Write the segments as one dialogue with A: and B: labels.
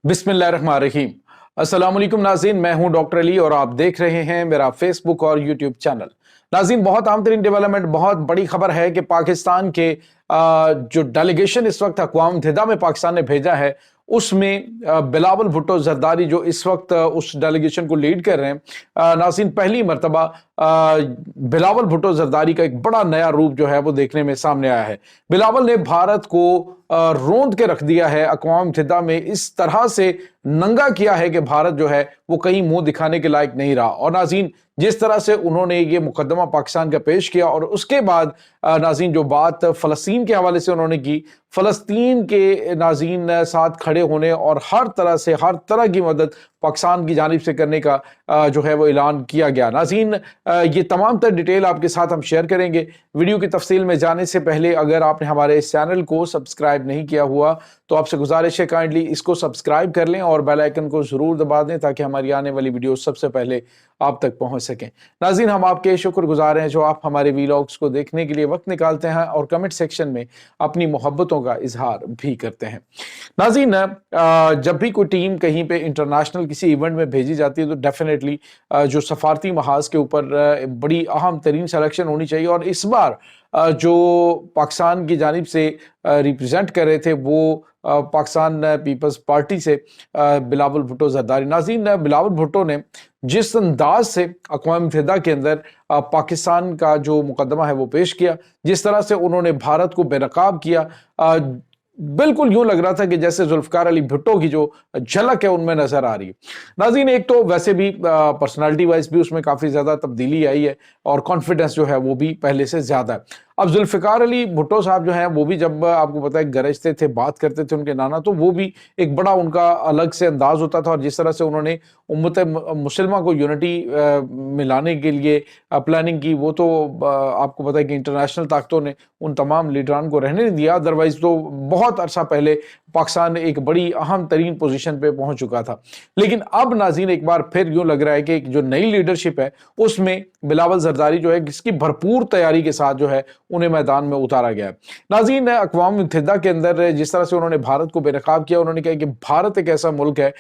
A: बिस्मिल्लाहिर्रहमानिर्रहीम। अस्सलाम वालेकुम नाज़रीन, मैं हूं डॉक्टर अली और आप देख रहे हैं मेरा फेसबुक और यूट्यूब चैनल। नाज़रीन, बहुत आम तरीन डेवलपमेंट, बहुत बड़ी खबर है कि पाकिस्तान के जो डेलीगेशन इस वक्त अक़वाम मुत्तहिदा में पाकिस्तान ने भेजा है, उसमें बिलावल भुट्टो जरदारी जो इस वक्त उस डेलीगेशन को लीड कर रहे हैं। नाज़रीन, पहली मरतबा बिलावल भुट्टो जरदारी का एक बड़ा नया रूप जो है वो देखने में सामने आया है। बिलावल ने भारत को रोंद के रख दिया है, अक़वाम मुत्तहिदा में इस तरह से नंगा किया है कि भारत जो है वो कहीं मुंह दिखाने के लायक नहीं रहा। और नाज़रीन, जिस तरह से उन्होंने ये मुकदमा पाकिस्तान का पेश किया और उसके बाद नाज़रीन जो बात फ़लस्तीन के हवाले से उन्होंने की, फ़लस्तीन के नाज़रीन साथ खड़े होने और हर तरह से हर तरह की मदद पाकिस्तान की जानिब से करने का जो है वो ऐलान किया गया। नाज़रीन, ये तमाम तर डिटेल आपके साथ हम शेयर करेंगे। वीडियो की तफसील में जाने से पहले अगर आपने हमारे इस चैनल को सब्सक्राइब नहीं किया हुआ तो आपसे गुजारिश है काइंडली इसको सब्सक्राइब कर लें और बेल आइकन को ज़रूर दबा दें ताकि हमारी आने वाली वीडियो सबसे पहले आप तक पहुंच सकें। नाज़रीन, हम आपके शुक्रगुजार हैं जो आप हमारे वीलॉग्स को देखने के लिए वक्त निकालते हैं और कमेंट सेक्शन में अपनी मोहब्बतों का इजहार भी करते हैं। नाज़रीन, जब भी कोई टीम कहीं पे इंटरनेशनल किसी इवेंट में भेजी जाती है तो डेफिनेटली जो सफारती महाज के ऊपर बड़ी अहम तरीन सिलेक्शन होनी चाहिए। और इस बार जो पाकिस्तान की जानिब से रिप्रेजेंट कर रहे थे वो पाकिस्तान पीपल्स पार्टी से बिलावल भुट्टो जरदारी। नाज़रीन, बिलावल भुट्टो ने जिस अंदाज से अक़वाम मुत्तहिदा के अंदर पाकिस्तान का जो मुकदमा है वो पेश किया, जिस तरह से उन्होंने भारत को बेनकाब किया, बिल्कुल यूं लग रहा था कि जैसे जुल्फ़िकार अली भुट्टो की जो झलक है उनमें नजर आ रही है। नाज़रीन, एक तो वैसे भी पर्सनालिटी वाइज भी उसमें काफ़ी ज़्यादा तब्दीली आई है और कॉन्फिडेंस जो है वो भी पहले से ज़्यादा है। अब जुल्फ़िकार अली भुट्टो साहब जो हैं वो भी, जब आपको पता है गरजते थे, बात करते थे उनके नाना, तो वो भी एक बड़ा उनका अलग से अंदाज होता था। और जिस तरह से उन्होंने उम्मत मुसलिमा को यूनिटी में लाने के लिए प्लानिंग की, वो तो आपको पता है कि इंटरनेशनल ताकतों ने उन तमाम लीडरान को रहने नहीं दिया। अदरवाइज तो बहुत अरसा पहले पाकिस्तान एक बड़ी अहम तरीन पोजीशन पे पहुंच चुका था। लेकिन अब नाज़रीन एक बार फिर यूं लग रहा है कि जो नई लीडरशिप है उसमें बिलावल जरदारी जो है जिसकी भरपूर तैयारी के साथ जो है उन्हें मैदान में उतारा गया है। नाज़रीन, अक़वाम मुत्तहिदा के अंदर जिस तरह से उन्होंने भारत को बेनकाब किया, उन्होंने कहा कि भारत एक ऐसा मुल्क है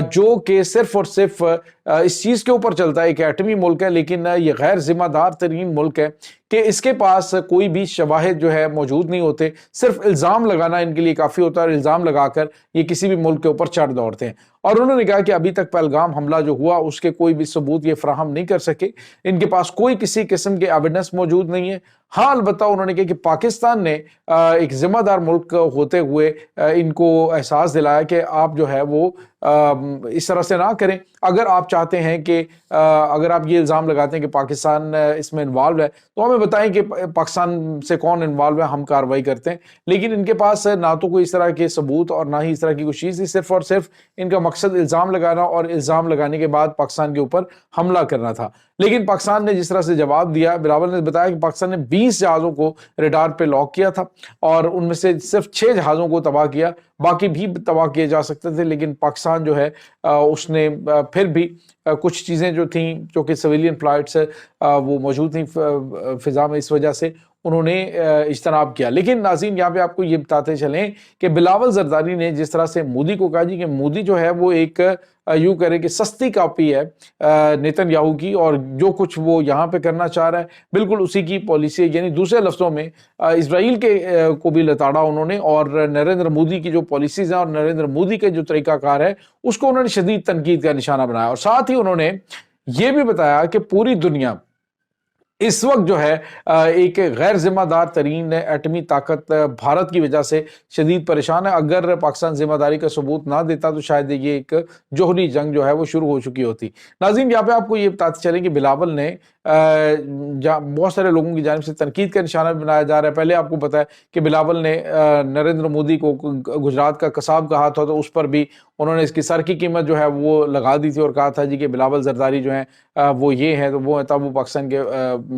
A: जो कि सिर्फ और सिर्फ इस चीज़ के ऊपर चलता है कि एटमी मुल्क है, लेकिन ये गैर जिम्मेदार तरीन मुल्क है कि इसके पास कोई भी शवाहिद जो है मौजूद नहीं होते। सिर्फ इल्ज़ाम लगाना इनके लिए काफ़ी होता है और इल्ज़ाम लगाकर ये किसी भी मुल्क के ऊपर चढ़ दौड़ते हैं। और उन्होंने कहा कि अभी तक पहलगाम हमला जो हुआ उसके कोई भी सबूत ये फराहम नहीं कर सके, इनके पास कोई किसी किस्म के एविडेंस मौजूद नहीं है। हाँ, अलबत्ता उन्होंने कहा कि पाकिस्तान ने एक जिम्मेदार मुल्क होते हुए इनको एहसास दिलाया कि आप जो है वो इस तरह से ना करें। अगर आप चाहते हैं कि अगर आप ये इल्ज़ाम लगाते हैं कि पाकिस्तान इसमें इन्वॉल्व है तो हमें बताएं कि पाकिस्तान से कौन इन्वॉल्व है, हम कार्रवाई करते हैं। लेकिन इनके पास ना तो कोई इस तरह के सबूत और ना ही इस तरह की कोई चीज़ थी, सिर्फ और सिर्फ इनका मकसद इल्ज़ाम लगाना और इल्ज़ाम लगाने के बाद पाकिस्तान के ऊपर हमला करना था। लेकिन पाकिस्तान ने जिस तरह से जवाब दिया, बिलावल ने बताया कि पाकिस्तान ने 20 जहाज़ों को रडार पे लॉक किया था और उनमें से सिर्फ 6 जहाज़ों को तबाह किया, बाकी भी तबाह किए जा सकते थे। लेकिन पाकिस्तान जो है उसने फिर भी कुछ चीज़ें जो थी, जो कि सिविलियन फ्लाइट्स वो मौजूद थी फ़िज़ा में, इस वजह से उन्होंने इज्तनाब किया। लेकिन नाज़रीन, यहाँ पे आपको ये बताते चलें कि बिलावल जरदारी ने जिस तरह से मोदी को कहा जी कि मोदी जो है वो एक यूँ करें कि सस्ती कॉपी है नेतन्याहू की, और जो कुछ वो यहाँ पे करना चाह रहा है बिल्कुल उसी की पॉलिसी है। यानी दूसरे लफ्ज़ों में इसराइल के को भी लताड़ा उन्होंने, और नरेंद्र मोदी की जो पॉलिसीज़ हैं और नरेंद्र मोदी के जो तरीक़ाकार है उसको उन्होंने शदीद तनकीद का निशाना बनाया। और साथ ही उन्होंने ये भी बताया कि पूरी दुनिया इस वक्त जो है एक गैर जिम्मेदार तरीन एटमी ताकत भारत की वजह से शदीद परेशान है। अगर पाकिस्तान जिम्मेदारी का सबूत ना देता तो शायद ये एक जोहरी जंग जो है वो शुरू हो चुकी होती। नाज़रीन, यहाँ पे आपको ये बताते चलें कि बिलावल ने बहुत सारे लोगों की जानिब से तनकीद का निशाना बनाया जा रहा है। पहले आपको पता है कि बिलावल ने नरेंद्र मोदी को गुजरात का कसाब कहा था, तो उस पर भी उन्होंने इसकी सर की कीमत जो है वो लगा दी थी और कहा था जी कि बिलावल जरदारी जो है वो ये है तो वो है। तब वो पाकिस्तान के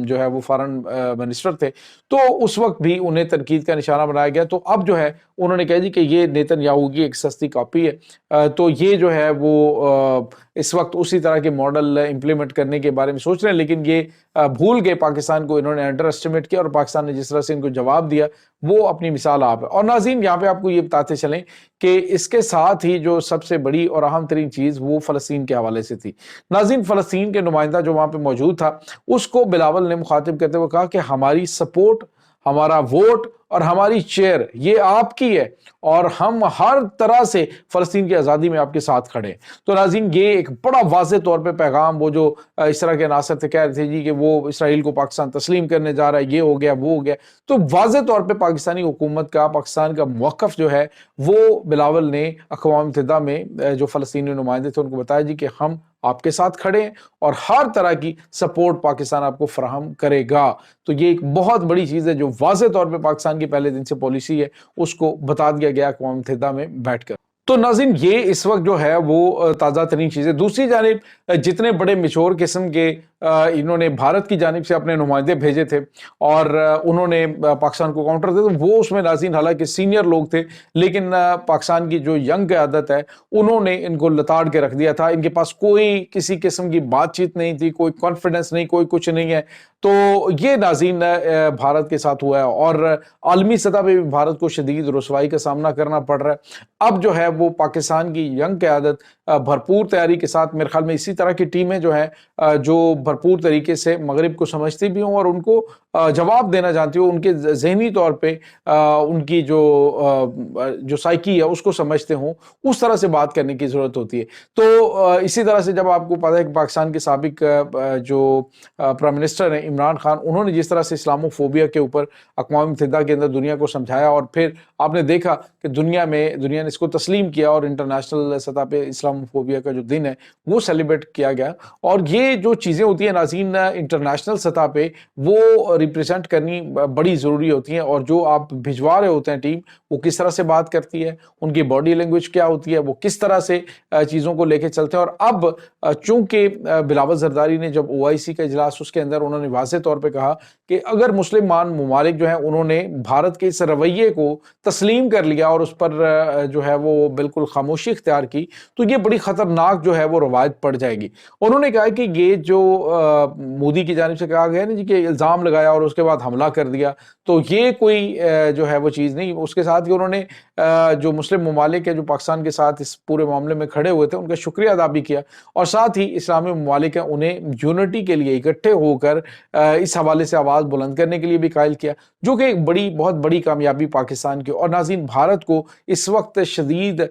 A: जो है वो फॉरेन मिनिस्टर थे, तो उस वक्त भी उन्हें तनकीद का निशाना बनाया गया। तो अब जो है उन्होंने कहा जी कि ये नेतन्याहू की एक सस्ती कॉपी है। तो ये जो है वो इस वक्त उसी तरह के मॉडल इंप्लीमेंट करने के बारे में सोच रहे हैं, लेकिन ये भूल गए पाकिस्तान को, इन्होंने अंडर एस्टिमेट किया और पाकिस्तान ने जिस तरह से इनको जवाब दिया वो अपनी मिसाल आप है। और नाज़रीन, यहाँ पे आपको ये बताते चलें कि इसके साथ ही जो سب سے بڑی اور اہم ترین چیز وہ فلسطین کے حوالے سے تھی۔ ناظرین، فلسطین کے نمائندہ جو وہاں پہ موجود تھا، اس کو بلاول نے مخاطب کرتے ہوئے کہا کہ ہماری سپورٹ، ہمارا ووٹ اور ہماری چیئر یہ آپ کی ہے، اور ہم ہر طرح سے فلسطین کی آزادی میں آپ کے ساتھ کھڑے ہیں۔ تو ناظرین، یہ ایک بڑا واضح طور پہ پیغام، وہ جو اس طرح کے عناصر تھے کہہ رہے تھے جی کہ وہ اسرائیل کو پاکستان تسلیم کرنے جا رہا ہے، یہ ہو گیا وہ ہو گیا، تو واضح طور پہ پاکستانی حکومت کا، پاکستان کا موقف جو ہے وہ بلاول نے اقوام متحدہ میں جو فلسطینی نمائندے تھے ان کو بتایا جی کہ ہم آپ کے ساتھ کھڑے ہیں اور ہر طرح کی سپورٹ پاکستان آپ کو فراہم کرے گا۔ تو یہ ایک بہت بڑی چیز ہے جو واضح طور پہ پاکستان کی پہلے دن سے پالیسی ہے، اس کو بتا دیا گیا اقوام متحدہ میں بیٹھ کر۔ تو ناظرین، یہ اس وقت جو ہے وہ تازہ ترین چیزیں۔ دوسری جانب جتنے بڑے میچور قسم کے انہوں نے بھارت کی جانب سے اپنے نمائندے بھیجے تھے اور انہوں نے پاکستان کو کاؤنٹر دے، تو وہ اس میں ناظرین حالانکہ سینئر لوگ تھے، لیکن پاکستان کی جو ینگ قیادت ہے انہوں نے ان کو لتاڑ کے رکھ دیا تھا۔ ان کے پاس کوئی کسی قسم کی بات چیت نہیں تھی، کوئی کانفیڈنس نہیں، کوئی کچھ نہیں ہے۔ تو یہ ناظرین بھارت کے ساتھ ہوا ہے اور عالمی سطح پہ بھی بھارت کو شدید رسوائی کا سامنا کرنا پڑ رہا ہے۔ اب جو ہے وہ پاکستان کی ینگ قیادت بھرپور تیاری کے ساتھ، میرے خیال میں اسی طرح کی ٹیمیں جو ہیں جو بھرپور طریقے سے مغرب کو سمجھتی بھی ہوں اور ان کو جواب دینا جانتی ہوں، ان کے ذہنی طور پہ ان کی جو سائیکی ہے اس کو سمجھتے ہوں، اس طرح سے بات کرنے کی ضرورت ہوتی ہے۔ تو اسی طرح سے جب آپ کو پتا ہے کہ پاکستان کے سابق جو پرائم منسٹر ہیں عمران خان، انہوں نے جس طرح سے اسلامو فوبیا کے اوپر اقوام متحدہ کے اندر دنیا کو سمجھایا، اور پھر آپ نے دیکھا کہ دنیا نے اس کو تسلیم کیا اور انٹرنیشنل سطح پہ اسلامو فوبیا کا جو دن ہے وہ سیلیبریٹ کیا گیا۔ اور یہ جو چیزیں ہوتی ہیں ناظرین انٹرنیشنل سطح پہ، وہ ریپریزنٹ کرنی بڑی ضروری ہوتی ہیں، اور جو آپ بھجوا رہے ہوتے ہیں ٹیم، وہ کس طرح سے بات کرتی ہے، ان کی باڈی لینگویج کیا ہوتی ہے، وہ کس طرح سے چیزوں کو لے کے چلتے ہیں۔ اور اب چونکہ بلاول زرداری نے جب OIC کا اجلاس، اس کے اندر انہوں نے واضح طور پہ کہا کہ اگر مسلمان ممالک جو ہیں انہوں نے بھارت کے اس رویے کو تسلیم کر لیا اور اس پر جو ہے وہ بالکل خاموشی اختیار کی، تو یہ بڑی خطرناک جو ہے وہ روایت پڑ جائے گی۔ انہوں نے کہا کہ یہ جو مودی کی جانب سے کہا گیا نا جی کہ الزام لگایا اور اس کے بعد حملہ کر دیا، تو یہ کوئی جو ہے وہ چیز نہیں۔ اس کے ساتھ ہی انہوں نے جو مسلم ممالک ہے جو پاکستان کے ساتھ اس پورے معاملے میں کھڑے ہوئے تھے ان کا شکریہ ادا بھی کیا، اور ساتھ ہی اسلامی ممالک ہیں انہیں یونٹی کے لیے اکٹھے ہو کر اس حوالے سے آواز بلند کرنے کے لیے بھی قائل کیا، جو کہ ایک بہت بڑی کامیابی پاکستان کی۔ اور ناظرین، بھارت کو اس وقت شدید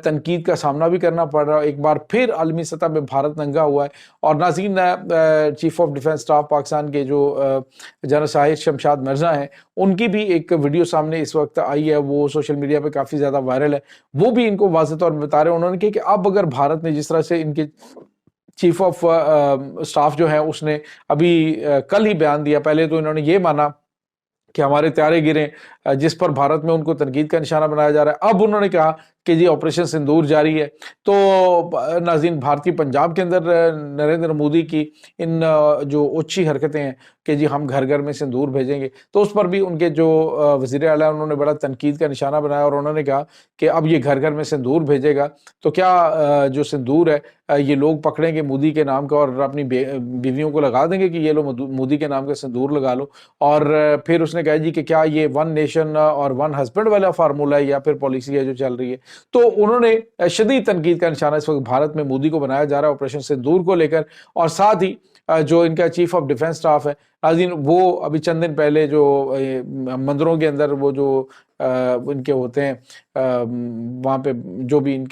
A: تنقید کا سامنا بھی کرنا پڑ رہا ہے، ایک بار پھر عالمی سطح پہ بھارت ننگا ہوا ہے۔ اور ناظرین، chief of defence staff Pakistan کے جو جنرل شاہد شمشاد مرزا ہیں، ان کی بھی ایک ویڈیو سامنے اس وقت آئی ہے، وہ سوشل میڈیا پہ کافی زیادہ وائرل ہے، وہ بھی ان کو واضح طور پہ بتا رہے ہیں۔ انہوں نے کہا کہ اب اگر بھارت نے جس طرح سے ان کے چیف آف اسٹاف جو ہے اس نے ابھی کل ہی بیان دیا، پہلے تو انہوں نے یہ مانا کہ ہمارے طیارے گریں، جس پر بھارت میں ان کو تنقید کا نشانہ بنایا جا رہا ہے، اب انہوں نے کہا کہ جی آپریشن سندور جاری ہے۔ تو ناظرین، بھارتی پنجاب کے اندر نریندر مودی کی ان جو اونچی حرکتیں ہیں کہ جی ہم گھر گھر میں سندور بھیجیں گے، تو اس پر بھی ان کے جو وزیر اعلیٰ انہوں نے بڑا تنقید کا نشانہ بنایا، اور انہوں نے کہا کہ اب یہ گھر گھر میں سندور بھیجے گا تو کیا جو سندور ہے یہ لوگ پکڑیں گے مودی کے نام کا اور اپنی بیویوں کو لگا دیں گے کہ یہ لو مودی کے نام کا سندور لگا لو۔ اور پھر اس نے کہا جی کہ کیا یہ ون نیشن اور ون ہسبینڈ والا فارمولہ ہے یا پھر پالیسی ہے جو چل رہی ہے۔ تو انہوں نے شدید تنقید کا نشانہ اس وقت بھارت میں مودی کو بنایا جا رہا ہے آپریشن سندور کو لے کر، اور ساتھ ہی جو ان کا چیف آف ڈیفنس اسٹاف ہے ناظرین، وہ ابھی چند دن پہلے جو مندروں کے اندر وہ جو ان کے ہوتے ہیں وہاں پہ جو بھی ان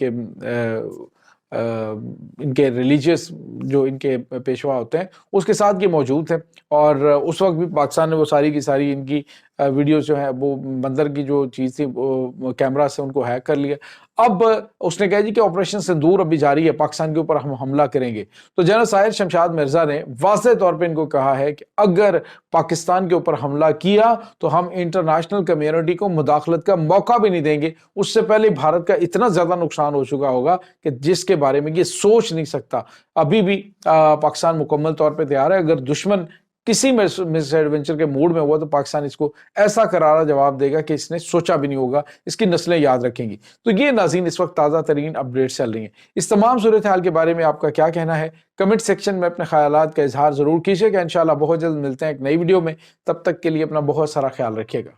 A: کے ریلیجیس جو ان کے پیشوا ہوتے ہیں اس کے ساتھ یہ موجود تھے، اور اس وقت بھی پاکستان نے وہ ساری کی ساری ان کی ویڈیوز جو ہیں وہ مندر کی جو چیز تھی وہ کیمرہ سے ان کو ہیک کر لیا۔ اب اس نے کہا جی کہ آپریشن سندور ابھی جاری ہے، پاکستان کے اوپر ہم حملہ کریں گے۔ تو جنرل شاہد شمشاد مرزا نے واضح طور پہ ان کو کہا ہے کہ اگر پاکستان کے اوپر حملہ کیا تو ہم انٹرنیشنل کمیونٹی کو مداخلت کا موقع بھی نہیں دیں گے، اس سے پہلے بھارت کا اتنا زیادہ نقصان ہو چکا ہوگا کہ جس کے بارے میں یہ سوچ نہیں سکتا۔ ابھی بھی پاکستان مکمل طور پہ تیار ہے، اگر دشمن کسی مس ایڈونچر کے موڈ میں ہوا تو پاکستان اس کو ایسا کرارا جواب دے گا کہ اس نے سوچا بھی نہیں ہوگا، اس کی نسلیں یاد رکھیں گی۔ تو یہ ناظرین اس وقت تازہ ترین اپڈیٹس چل رہی ہیں۔ اس تمام صورتحال کے بارے میں آپ کا کیا کہنا ہے؟ کمنٹ سیکشن میں اپنے خیالات کا اظہار ضرور کیجیے گا۔ انشاءاللہ بہت جلد ملتے ہیں ایک نئی ویڈیو میں، تب تک کے لیے اپنا بہت سارا خیال رکھیے گا۔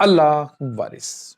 A: اللہ وارث۔